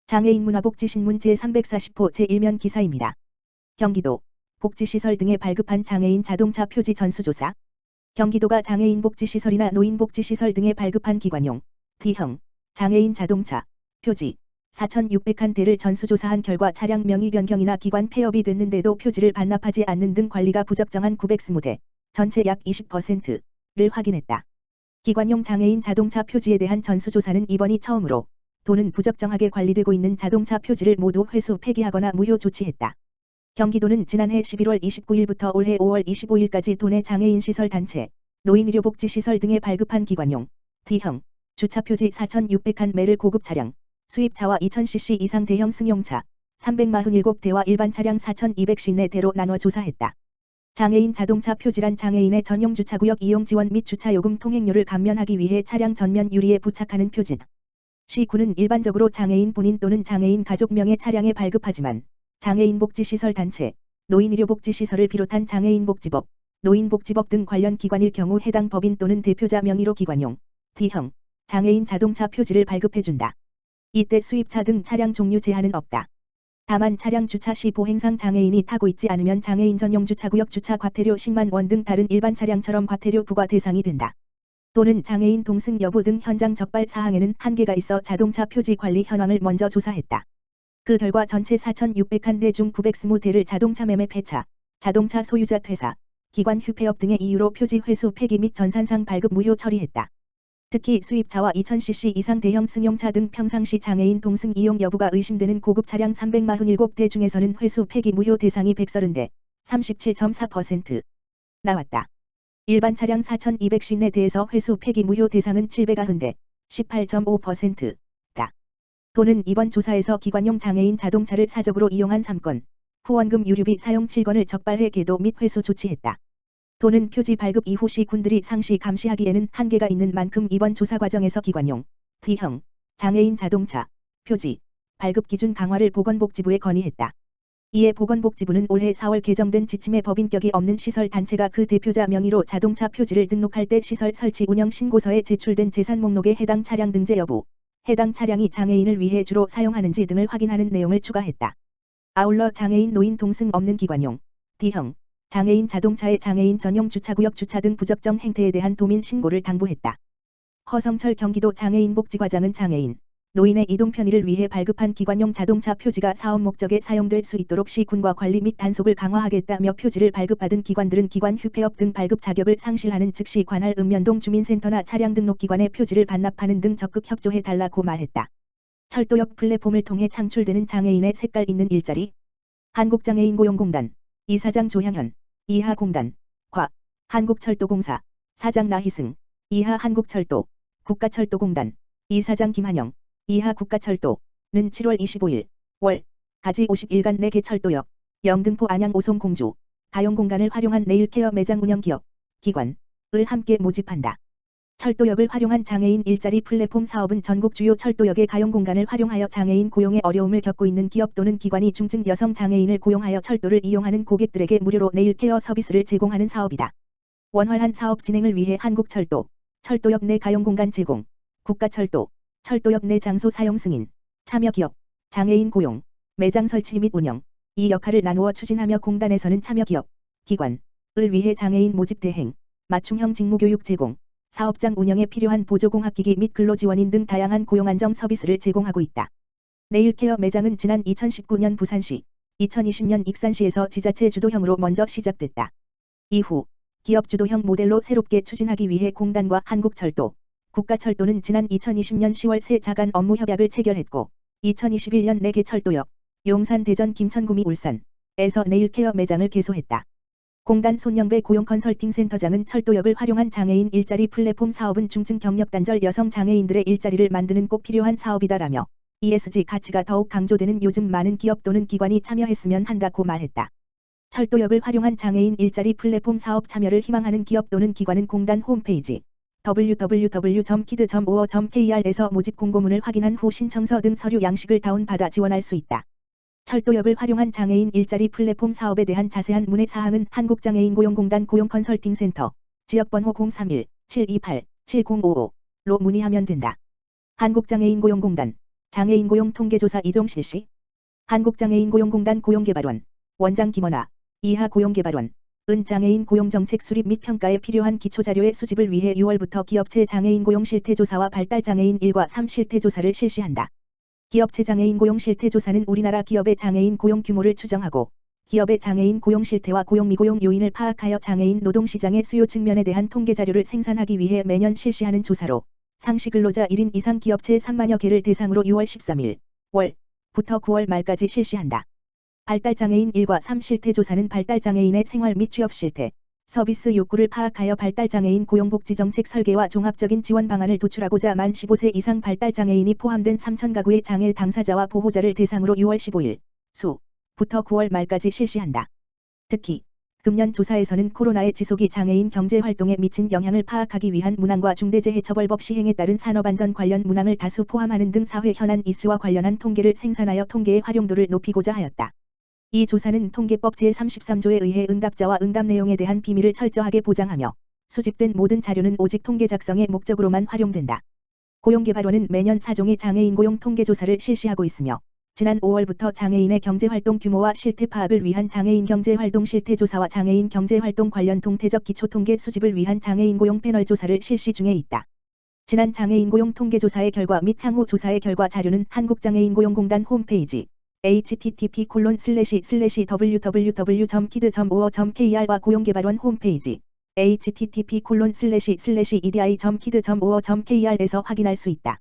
장애인 문화복지신문 제340호 제1면 기사입니다. 경기도 복지시설 등에 발급한 장애인 자동차 표지 전수조사. 경기도가 장애인 복지시설이나 노인 복지시설 등에 발급한 기관용 D형 장애인 자동차 표지 4,601대를 전수조사한 결과 차량 명의 변경이나 기관 폐업이 됐는데도 표지를 반납하지 않는 등 관리가 부적정한 920대, 전체 약 20%를 확인했다. 기관용 장애인 자동차 표지에 대한 전수조사는 이번이 처음으로 도는 부적정하게 관리되고 있는 자동차 표지를 모두 회수 폐기하거나 무효 조치했다. 경기도는 지난해 11월 29일부터 올해 5월 25일까지 도내 장애인 시설 단체, 노인의료복지시설 등에 발급한 기관용 D형 주차 표지 4,601매를 고급 차량, 수입차와 2000cc 이상 대형 승용차 347대와 일반 차량 4,254대로 나눠 조사했다. 장애인 자동차 표지란 장애인의 전용 주차구역 이용 지원 및 주차요금 통행료를 감면하기 위해 차량 전면 유리에 부착하는 표지. 시군은 일반적으로 장애인 본인 또는 장애인 가족 명의 차량에 발급하지만 장애인 복지시설 단체, 노인의료복지시설을 비롯한 장애인복지법, 노인복지법 등 관련 기관일 경우 해당 법인 또는 대표자 명의로 기관용 D형 장애인 자동차 표지를 발급해준다. 이때 수입차 등 차량 종류 제한은 없다. 다만 차량 주차 시 보행상 장애인이 타고 있지 않으면 장애인 전용 주차구역 주차 과태료 10만 원 등 다른 일반 차량처럼 과태료 부과 대상이 된다. 또는 장애인 동승 여부 등 현장 적발 사항에는 한계가 있어 자동차 표지 관리 현황을 먼저 조사했다. 그 결과 전체 4,601대 중 920대를 자동차 매매 폐차, 자동차 소유자 퇴사, 기관 휴폐업 등의 이유로 표지 회수 폐기 및 전산상 발급 무효 처리했다. 특히 수입차와 2000cc 이상 대형 승용차 등 평상시 장애인 동승 이용 여부가 의심되는 고급 차량 347대 중에서는 회수 폐기 무효 대상이 130대, 37.4% 나왔다. 일반 차량 4,254대에서 회수 폐기 무효 대상은 790대, 18.5%다. 도는 이번 조사에서 기관용 장애인 자동차를 사적으로 이용한 3건, 후원금 유류비 사용 7건을 적발해 계도 및 회수 조치했다. 도는 표지 발급 이후 시군들이 상시 감시하기에는 한계가 있는 만큼 이번 조사 과정에서 기관용 D형 장애인 자동차 표지 발급 기준 강화를 보건복지부에 건의했다. 이에 보건복지부는 올해 4월 개정된 지침에 법인격이 없는 시설 단체가 그 대표자 명의로 자동차 표지를 등록할 때 시설 설치 운영 신고서에 제출된 재산 목록에 해당 차량 등재 여부, 해당 차량이 장애인을 위해 주로 사용하는지 등을 확인하는 내용을 추가했다. 아울러 장애인 노인 동승 없는 기관용 D형 장애인 자동차의 장애인 전용 주차구역 주차 등 부적정 행태에 대한 도민 신고를 당부했다. 허성철 경기도 장애인복지과장은 장애인, 노인의 이동 편의를 위해 발급한 기관용 자동차 표지가 사업 목적에 사용될 수 있도록 시군과 관리 및 단속을 강화하겠다며 표지를 발급받은 기관들은 기관 휴폐업 등 발급 자격을 상실하는 즉시 관할 읍면동 주민센터나 차량 등록기관에 표지를 반납하는 등 적극 협조해달라고 말했다. 철도역 플랫폼을 통해 창출되는 장애인의 색깔 있는 일자리. 한국장애인고용공단 이사장 조향현, 이하 공단, 과, 한국철도공사, 사장 나희승, 이하 한국철도, 국가철도공단, 이사장 김한영, 이하 국가철도는 7월 25일, 월, 가지 50일간 4개 철도역, 영등포 안양 오송 공주, 가용공간을 활용한 네일케어 매장 운영기업, 기관을 함께 모집한다. 철도역을 활용한 장애인 일자리 플랫폼 사업은 전국 주요 철도역의 가용공간을 활용하여 장애인 고용에 어려움을 겪고 있는 기업 또는 기관이 중증 여성 장애인을 고용하여 철도를 이용하는 고객들에게 무료로 네일케어 서비스를 제공하는 사업이다. 원활한 사업 진행을 위해 한국철도, 철도역 내 가용공간 제공, 국가철도, 철도역 내 장소 사용 승인, 참여기업, 장애인 고용, 매장 설치 및 운영, 이 역할을 나누어 추진하며 공단에서는 참여기업, 기관을 위해 장애인 모집 대행, 맞춤형 직무교육 제공, 사업장 운영에 필요한 보조공학기기 및 근로지원인 등 다양한 고용안정 서비스를 제공하고 있다. 네일케어 매장은 지난 2019년 부산시, 2020년 익산시에서 지자체 주도형으로 먼저 시작됐다. 이후 기업 주도형 모델로 새롭게 추진하기 위해 공단과 한국철도, 국가철도는 지난 2020년 10월 새 자간 업무 협약을 체결했고 2021년 4개 철도역, 용산 대전 김천 구미 울산에서 네일케어 매장을 개소했다. 공단 손영배 고용 컨설팅 센터장은 철도역을 활용한 장애인 일자리 플랫폼 사업은 중증 경력 단절 여성 장애인들의 일자리를 만드는 꼭 필요한 사업이다라며 ESG 가치가 더욱 강조되는 요즘 많은 기업 또는 기관이 참여했으면 한다고 말했다. 철도역을 활용한 장애인 일자리 플랫폼 사업 참여를 희망하는 기업 또는 기관은 공단 홈페이지 www.kid.or.kr에서 모집 공고문을 확인한 후 신청서 등 서류 양식을 다운받아 지원할 수 있다. 철도역을 활용한 장애인 일자리 플랫폼 사업에 대한 자세한 문의 사항은 한국장애인고용공단 고용컨설팅센터 지역번호 031-728-7055로 문의하면 된다. 한국장애인고용공단 장애인 고용 통계조사 이종 실시. 한국장애인고용공단 고용개발원. 원장 김원아. 이하 고용개발원. 은 장애인 고용정책 수립 및 평가에 필요한 기초자료의 수집을 위해 6월부터 기업체 장애인 고용 실태조사와 발달장애인 1과 3 실태조사를 실시한다. 기업체 장애인 고용 실태조사는 우리나라 기업의 장애인 고용 규모를 추정하고 기업의 장애인 고용 실태와 고용 미고용 요인을 파악하여 장애인 노동시장의 수요 측면에 대한 통계자료를 생산하기 위해 매년 실시하는 조사로 상시 근로자 1인 이상 기업체 3만여 개를 대상으로 6월 13일 월부터 9월 말까지 실시한다. 발달장애인 1과 3 실태조사는 발달장애인의 생활 및 취업 실태, 서비스 욕구를 파악하여 발달장애인 고용복지정책 설계와 종합적인 지원 방안을 도출하고자 만 15세 이상 발달장애인이 포함된 3,000가구의 장애 당사자와 보호자를 대상으로 6월 15일 수부터 9월 말까지 실시한다. 특히 금년 조사에서는 코로나의 지속이 장애인 경제활동에 미친 영향을 파악하기 위한 문항과 중대재해처벌법 시행에 따른 산업안전 관련 문항을 다수 포함하는 등 사회 현안 이슈와 관련한 통계를 생산하여 통계의 활용도를 높이고자 하였다. 이 조사는 통계법 제33조에 의해 응답자와 응답 내용에 대한 비밀을 철저하게 보장하며 수집된 모든 자료는 오직 통계 작성의 목적으로만 활용된다. 고용개발원은 매년 4종의 장애인 고용 통계조사를 실시하고 있으며 지난 5월부터 장애인의 경제활동 규모와 실태 파악을 위한 장애인 경제활동 실태조사와 장애인 경제활동 관련 동태적 기초통계 수집을 위한 장애인 고용 패널 조사를 실시 중에 있다. 지난 장애인 고용 통계조사의 결과 및 향후 조사의 결과 자료는 한국장애인고용공단 홈페이지 http://www.kid.or.kr과 고용개발원 홈페이지 http://edi.kid.or.kr에서 확인할 수 있다.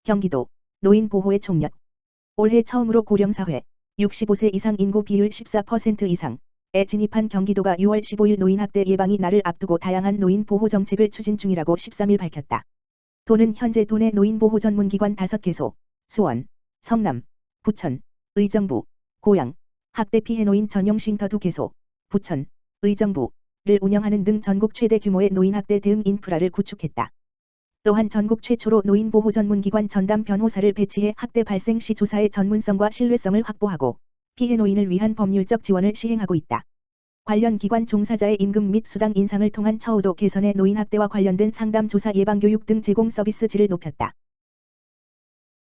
경기도 노인보호의 총력. 올해 처음으로 고령사회 65세 이상 인구 비율 14% 이상에 진입한 경기도가 6월 15일 노인학대 예방이 날을 앞두고 다양한 노인보호 정책을 추진 중이라고 13일 밝혔다. 도는 현재 도내 노인보호 전문기관 5개소, 수원, 성남, 부천, 의정부, 고양, 학대 피해 노인 전용 쉼터 2개소, 부천, 의정부를 운영하는 등 전국 최대 규모의 노인학대 대응 인프라를 구축했다. 또한 전국 최초로 노인보호 전문기관 전담 변호사를 배치해 학대 발생 시 조사의 전문성과 신뢰성을 확보하고 피해 노인을 위한 법률적 지원을 시행하고 있다. 관련 기관 종사자의 임금 및 수당 인상을 통한 처우도 개선해 노인학대와 관련된 상담 조사 예방교육 등 제공 서비스 질을 높였다.